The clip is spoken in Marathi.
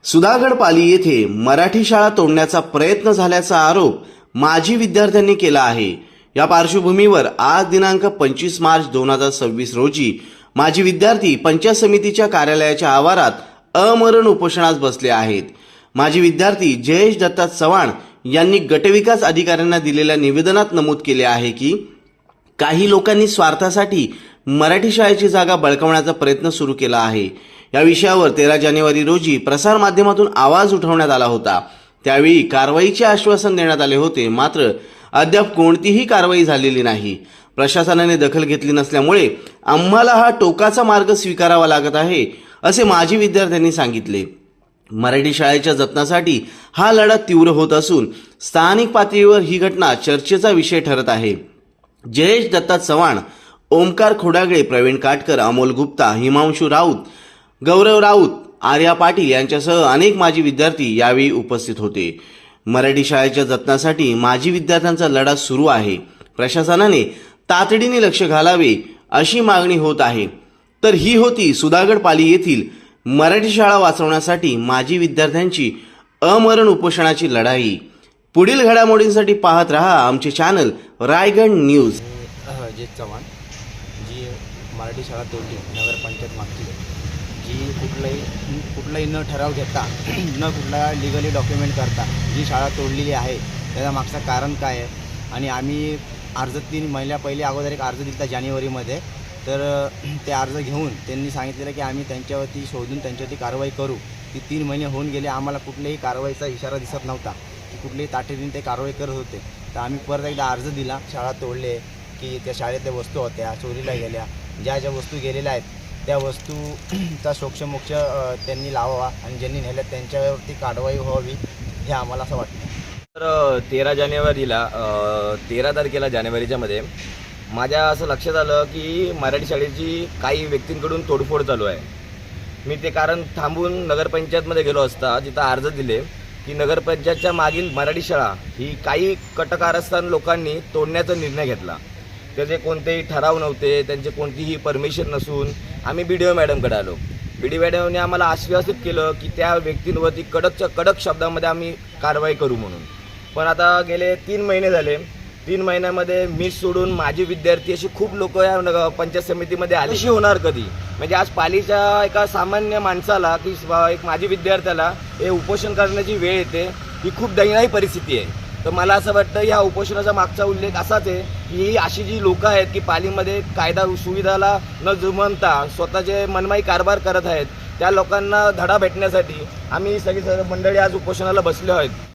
सुधागड पाली येथे मराठी शाळा तोडण्याचा प्रयत्न झाल्याचा आरोप माजी विद्यार्थ्यांनी केला आहे। या पार्श्वभूमीवर आज दिनांक 25 मार्च 2026 रोजी माजी विद्यार्थी पंचायत समितीच्या कार्यालयाच्या आवारात अमरण उपोषणास बसले आहेत। माजी विद्यार्थी जयेश दत्ता चव्हाण यांनी गटविकास अधिकाऱ्यांना दिलेल्या निवेदनात नमूद केले आहे की काही लोकांनी स्वार्थासाठी मराठी शाळेची जागा बळकावण्याचा प्रयत्न सुरू केला आहे। या विषयावर 13 जानेवारी रोजी प्रसार माध्यमातून आवाज उठवण्यात आला होता। त्यावेळी कारवाईचे आश्वासन देण्यात आले होते, मात्र अद्याप कोणतीही कारवाई झालेली नाही। प्रशासनाने दखल घेतली नसल्यामुळे आम्हाला हा टोकाचा मार्ग स्वीकारावा लागत आहे, असे माजी विद्यार्थ्यांनी सांगितले। मराठी शाळेच्या जतनासाठी हा लढा तीव्र होत असून स्थानिक पातळीवर ही घटना चर्चेचा विषय ठरत आहे। जयेश दत्ता चव्हाण, ओमकार खोडागळे, प्रवीण काटकर, अमोल गुप्ता, हिमांशु राऊत, गौरव राऊत, आर्या पाटील यांच्यासह अनेक माजी विद्यार्थी यावेळी उपस्थित होते। मराठी शाळेच्या जतनासाठी माजी विद्यार्थ्यांचा लढा सुरू आहे। प्रशासनाने तातडीने लक्ष घालावे अशी मागणी होत आहे। तर ही होती सुधागड पाली येथील मराठी शाळा वाचवण्यासाठी माजी विद्यार्थ्यांची अमरण उपोषणाची लढाई। पुढील घडामोडींसाठी पाहत रहा आमचे चॅनल रायगड न्यूज। अजित चव्हाण, जी मराठी शाळा तोडली नगरपंचायत मागची, जी कुठलाही न ठराव घेता न कुठला लिगली डॉक्युमेंट करता जी शाळा तोडलेली आहे, त्याचा मागचं कारण काय आहे। आणि आम्ही अर्ज 3 महिन्या पहिले अगोदर एक अर्ज दिला जानेवारीमध्ये, तर ते अर्ज घेऊन त्यांनी सांगितलेलं की आम्ही त्यांच्यावरती शोधून त्यांच्यावरती कारवाई करू। ती 3 महिने होऊन गेले, आम्हाला कुठल्याही कारवाईचा इशारा दिसत नव्हता की कुठलीही तातडीने ते कारवाई करत होते। तर आम्ही परत एकदा अर्ज दिला, शाळा तोडले की त्या शाळेतल्या वस्तू होत्या चोरीला गेल्या, ज्या वस्तू गेलेल्या आहेत त्या वस्तूचा सोक्षमोक्ष त्यांनी लावावा आणि ज्यांनी नेल्या त्यांच्यावरती कारवाई व्हावी, हे आम्हाला असं वाटतं। तर 13 तारखेला जानेवारीच्या मध्ये माझ्या असं लक्षात आलं की मराठी शाळेची काही व्यक्तींकडून तोडफोड चालू आहे। मी ते कारण थांबून नगरपंचायतमध्ये गेलो असता, जिथं अर्ज दिले की नगरपंचायतच्या मागील मराठी शाळा ही काही कटकारस्थान लोकांनी तोडण्याचा निर्णय घेतला। त्याचे कोणतेही ठराव नव्हते, त्यांचे कोणतीही परमिशन नसून आम्ही BDO मॅडमकडे आलो। BDO मॅडमने आम्हाला आश्वासित केलं की त्या व्यक्तींवरती कडक शब्दामध्ये आम्ही कारवाई करू म्हणून। पण आता गेले 3 महिने झाले, 3 महिन्यामध्ये मी सोडून माझे विद्यार्थी अशी खूप लोक या पंचायत समितीमध्ये आलीशी होणार कधी? म्हणजे आज पालीच्या एका सामान्य माणसाला की एक माझी विद्यार्थ्याला हे उपोषण करण्याची वेळ येते, ही खूप दयनीय परिस्थिती आहे। तर मला असं वाटतं ह्या उपोषणाचा मागचा उल्लेख असाच आहे की ही अशी जी लोकं आहेत की पालीमध्ये कायदा सुविधाला न जुमानता स्वतःचे मनमाई कारभार करत आहेत, त्या लोकांना धडा भेटण्यासाठी आम्ही सगळी मंडळी आज उपोषणाला बसले आहेत।